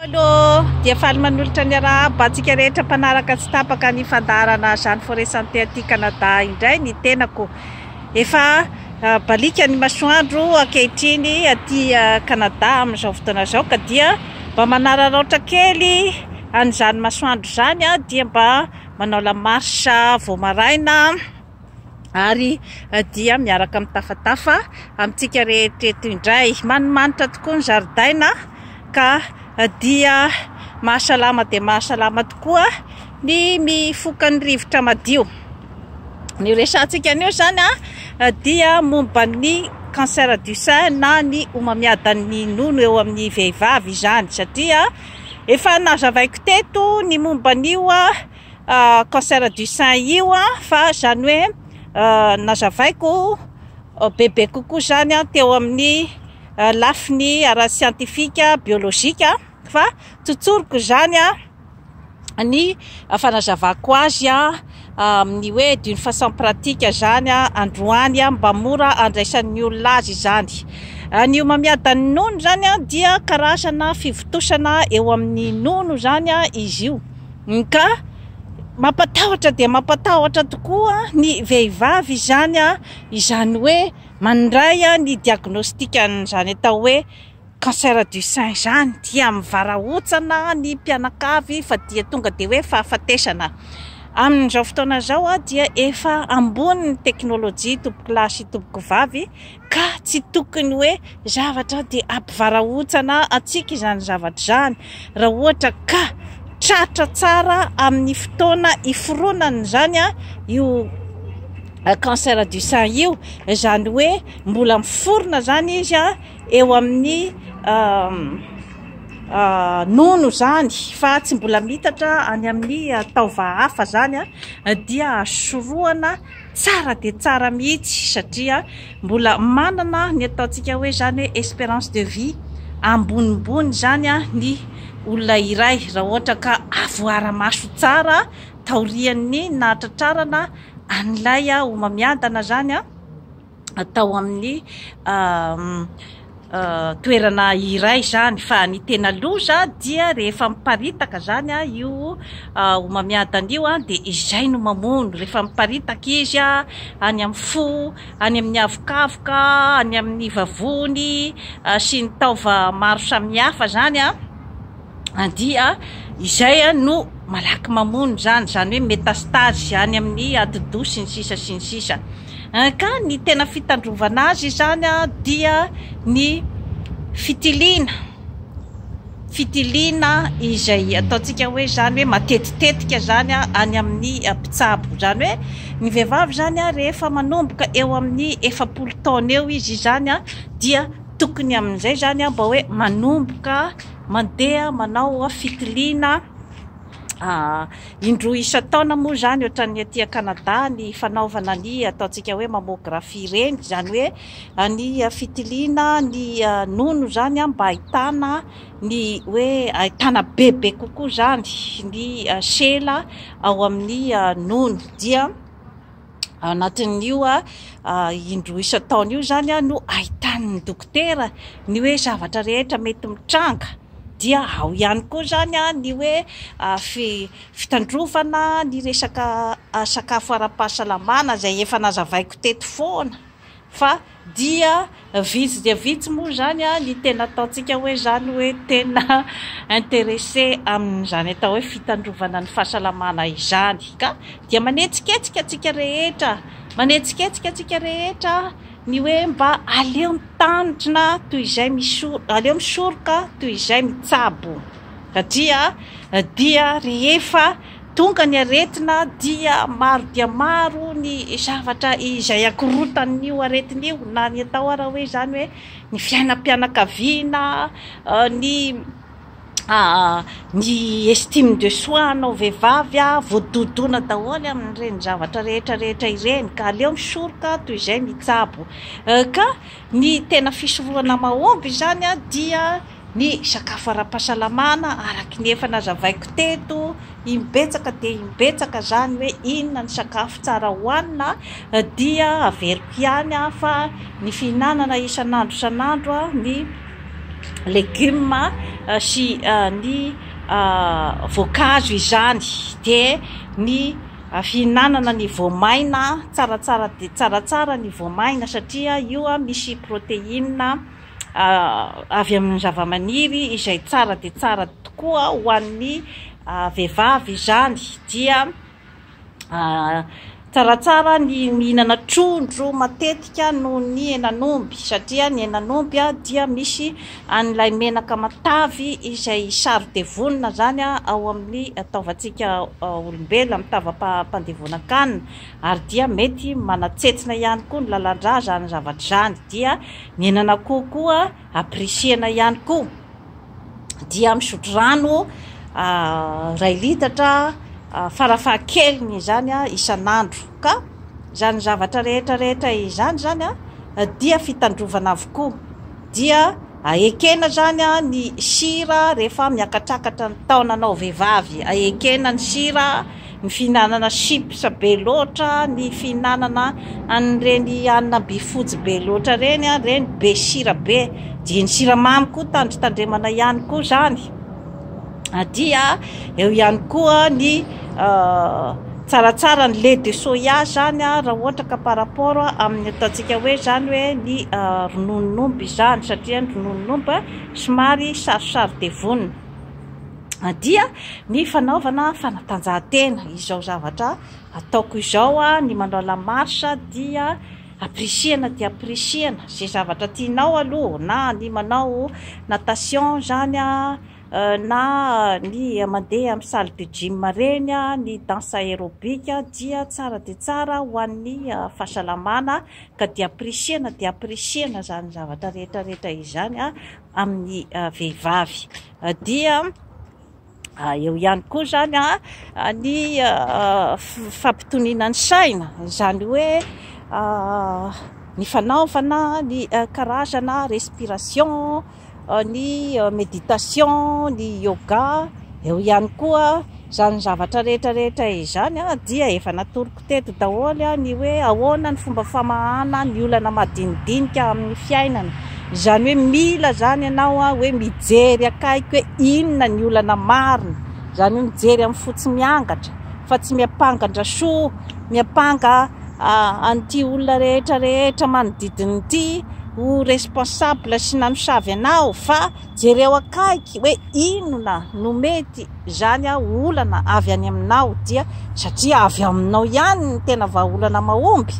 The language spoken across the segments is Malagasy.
Aloha, dia faly manolotra ny raha batsika rehetra mpanaraka tsy tapaka ny fandarana zany forêt santé aty Canada indray ny tenako. Efa balika ny masoandro ankehitriny aty Canada amin'izao fotoana izao ka dia mba manararaotra kely an'izany masoandro zany dia mba manao la marche vao maraina ary dia miaraka mitafatafa amintsika rehetra indray. Manimanitra tokoa ny zaridaina ka dia mahasalama dia mahasalama tokoa ny mifoka ny rivotra madio. Ny resantsika anio zany dia momba ny cancer du sein na ny homamiadana ny nono eo amin'ny vehivavy zany, satria efa nazavaiko teto ny momba an'io cancer du sein io fa zany hoe nazavaiko bebe kokoa zany teo amin'ny lafiny ara-siantifika biolojika, fa tsotsoriko zany ny fanazavako azy amin'ny hoe d'une façon pratique zany androany mba mora andraisan'ny olona azy zany. Ny homamiadana ny nono zany dia karazana fivotosana eo amin'ny nono zany izy io, ka mampatahotra dia mampatahotra tokoa ny vehivavy zany izany hoe mandray ny diagnostikan'izany atao hoe cancer du sein zany, dia mivarahotsana ny mpianakavy fa dia tonga dia hoe fahafatesana. Amin'izao fotoana izao dia efa ambony ny teknôlôjia tompoko lahy sy tompoko vavy ka tsy tokony hoe zavatra dia ampivarahotsana antsika izany zavatra zany. Raha ohatra ka tratra tsara amin'ny fotoana iforonana zany io cancer du sein io, zany hoe mbola miforona zany izy eo amin'ny nono zany fa tsy mbola mitatra any amin'ny taova hafa zany dia sorohana tsara dia tsara mihitsy, satria mbola manana ny ataontsika hoe zany hoe espérance de vie ambonimbony zany ny olona iray, raha ohatra ka avoara-maso tsara taorian'ny nahatratrarana an'ilay homamiadana zany atao amin'ny toerana iray zany. Fa ny tena loza dia rehefa miparitaka zany io homamiadana io dia izay no mamono. Rehefa miparitaka izy any amin'ny fo, any amin'ny avokavoka, any amin'ny vavony sy ny taova maro samihafa zany dia izay no malaky mamono zany, zany hoe métastase any amin'ny atidoha sy ny sisa sy ny sisa. Ka ny tena fitandrovana azy zany dia ny fitilina izay ataontsika hoe zany hoe matetitetika zany any amin'ny mpitsabo. Zany hoe ny vehivavy zany rehefa manomboka eo amin'ny 70 taona eo izy zany dia tokony amin'izay zany mba hoe manomboka mandeha manao fitilina indroa isa-taona moa zany ohatran'ny aty Canada ny fanaovana ny ataontsika hoe mammography reny, zany hoe ny fitilina ny nono zany mba ahitana ny hoe ahitana bebe kokoa zany ny sela ao amin'ny nono. Dia anatin'io indroa isa-taona io zany no ahitan'ny dokotera ny hoe zavatra rehetra mety mitranga, dia ao ihany koa zany ny hoe fitandrovana ny resaka sakafo ara-pahasalamana izay efa nazavaiko teto foana, fa dia vitsy dia vitsy moa zany ny tena ataontsika hoe zany hoe tena intéressé amin'izany atao hoe fitandrovana ny fahasalamana izany. Ka dia manetsiketsika atsika rehetra ny hoe mba aleo mitandrina toy izay aleo misoroka toy izay mitsabo, satria dia rehefa tonga ny aretina dia maro ny zavatra izay akorotan'io aretin'io, na ny atao raha hoe zany hoe ny fiainam-pianakaviana, ny estime de soi anao vehivavy voadodona daholo amin'ireny zavatra rehetra ireny, ka aleo misoroka toy izay mitsabo. Ka ny tena fisorohana mahomby zany dia ny sakafo ara-pahasalamana araky ny efa nazavaiko teto imbetsaka dia imbetsaka zany hoe inona ny sakafo tsara hohanina, dia averiko ihany fa ny fihinanana isan'andro ny legioma sy ny voankazo izany, de ny fihinanana ny voamaina tsaratsara, de tsaratsara ny voamaina satria io misy protéine avy amin'ny zavamaniry izay tsara de tsara tokoa ho an'ny vehivavy izany. Dia tsaratsara ny mihinana trondro matetika noho ny henan'omby satria ny henan'omby dia misy an'ilay menaka matavy izay saro de vonona zany ao amin'ny ataovantsika olombelona amin'ny tavam-pandevonan-kanina, ary dia mety manatsetsina ihany koa ny lalandrà zany zavatra zany. Dia ny henan'akoho koa aprisihana ihany koa, dia misotro rano 2 litatra farafahakeliny zany isan'andro. Ka zany zavatra rehetra izany zany dia fitandrovana avokoa. Dia aekena zany ny sira rehefa miakatrakatra ny taonanao vehivavy, aekena ny sira, ny fihinanana chips be loatra, ny fihinanana an'ireny hanina bifojy be loatra reny be sira be, dia ny siramamy koa tandrotandremana ihany koa zany. Dia eo ihany koa ny tsaratsara ny lait de soya zany raha ohatra ka par rapport amin'ny ataontsika hoe zany hoe ny rononon'omby zany, satria ny rononon'omby somary sarosaro de vonona. Dia ny fanaovana fanatanjahantena, izao zavatra ataoko izao ny manao la marche, dia aprisihana dia aprisihana zay zavatra tianao aloha, na ny manao natation zany na ny mandeha amin'ny salle de gym reny, ny danse aérobika, dia tsara de tsara ho an'ny fahasalamana, ka dia aprisihana zany zavatra rehetra izany amin'ny vehivavy. Dia eo ihany koa zany ny fampitoniana ny saina, zany hoe ny fanaovana ny karazana respiration, ny méditation, ny yoga. Eo ihany koa zany zavatra rehetra izany dia efa natoroko teto daholo ny hoe ahoana ny fomba famahana ny olana madinidinika amin'ny fiainana. Zany hoe mila zany ianao hoe mijery akaiky hoe inona ny olana marina, zany hoe mijery amin'ny fotsy miangatra fa tsy miampangandra soa, miampanga an'ity olona rehetra manodidina ity ho responsable sy nanosavy anao, fa jereo akaiky hoe inona no mety zany olana avy any aminao, dia satria avy aminao ihany ny tena vahaolana mahomby.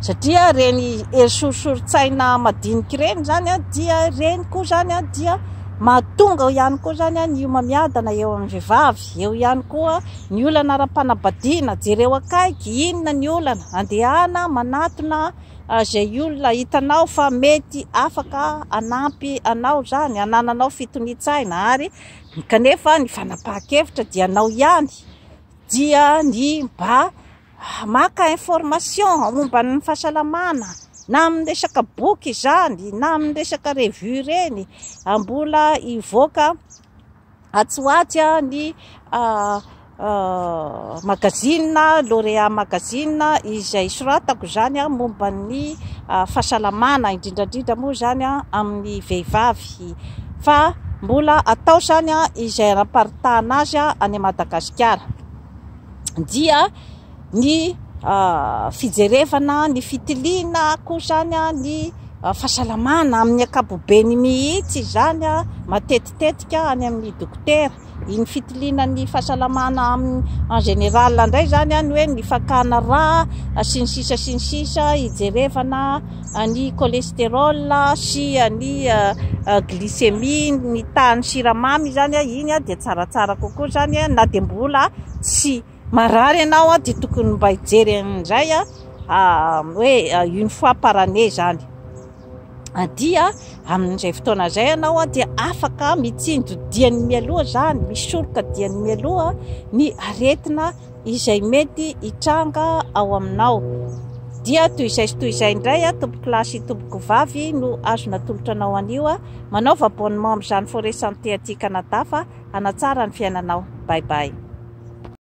Satria reny erisorosorotsaina madinika reny zany dia reny koa zany dia mahatonga ihany koa zany ny homamiadana eo amin'ny vehivavy. Eo ihany koa ny olana ara-panambadiana, jereo akaiky inona ny olana andehana manatona zay olona hitanao fa mety afaka anampy anao zany, anananao fitonian-tsaina, ary kanefa ny fanapahan-kevitra dia anao ihany. Dia ny mba maka information momba ny fahasalamana, na amin'ny resaka boky izany, na amin'ny resaka revue reny, mbola ivoaka atsoatsy ny magazine lauréat magazine izay soratako zany momba ny fahasalamana, indrindrandrindra moa zany amin'ny vehivavy, fa mbola atao zany izay raparitahana azy any Madagasikara. Dia ny fijerevana, ny fitiliana koa zany ny fahasalamana amin'ny ankapobeny mihitsy zany matetitetika any amin'ny dokotera. Iny fitiliana ny fahasalamana en général indray zany ny hoe ny fakana raha sy ny sisa hijerevana ny cholestérol sy ny glycémie, ny tahany siramamy zany iny dia tsaratsara kokoa zany, na de mbola tsy marary ianao dia tokony mba hijery an'izay hoe 1 fois par année zany. Dia amin'izay fotoana zay ianao dia afaka mitsinjo diany mialoha zany, misoroka diany mialoha ny aretina izay mety hitranga ao aminao. Dia toy izay indray tompoko lahy sy tompoko vavy no azona tolotra anao anio, manaova abonnement amin'izany Santé-Bien-être aty Canada fa hanatsara ny fiainanao. Bye bye.